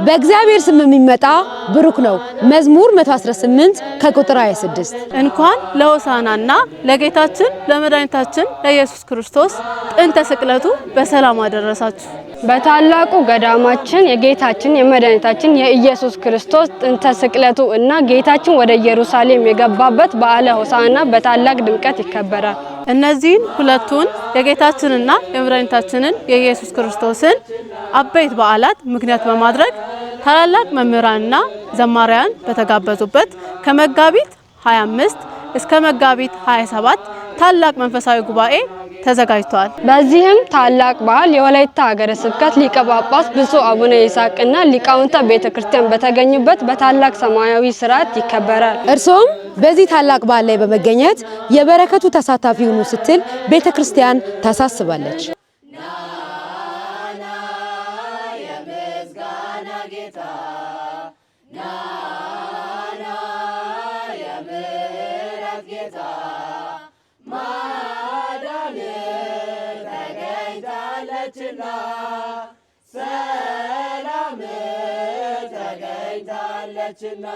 በእግዚአብሔር ስም የሚመጣ ብሩክ ነው። መዝሙር 118 ከቁጥር 26። እንኳን ለሆሳዕናና ለጌታችን ለመድኃኒታችን ለኢየሱስ ክርስቶስ ጥንተ ስቅለቱ በሰላም አደረሳችሁ። በታላቁ ገዳማችን የጌታችን የመድኃኒታችን የኢየሱስ ክርስቶስ ጥንተ ስቅለቱ እና ጌታችን ወደ ኢየሩሳሌም የገባበት በዓለ ሆሳዕና በታላቅ ድምቀት ይከበራል። እነዚህን ሁለቱን የጌታችንና የመድኃኒታችንን የኢየሱስ ክርስቶስን አበይት በዓላት ምክንያት በማድረግ ታላላቅ መምህራንና ዘማሪያን በተጋበዙበት ከመጋቢት 25 እስከ መጋቢት 27 ታላቅ መንፈሳዊ ጉባኤ ተዘጋጅቷል። በዚህም ታላቅ በዓል የወላይታ ሀገረ ስብከት ሊቀ ጳጳስ ብፁዕ አቡነ ይስሐቅና ሊቃውንተ ቤተክርስቲያን በተገኙበት በታላቅ ሰማያዊ ሥርዓት ይከበራል። እርሶም በዚህ ታላቅ በዓል ላይ በመገኘት የበረከቱ ተሳታፊ ሁኑ ስትል ቤተክርስቲያን ታሳስባለች። ሰላም ተገኝታለችና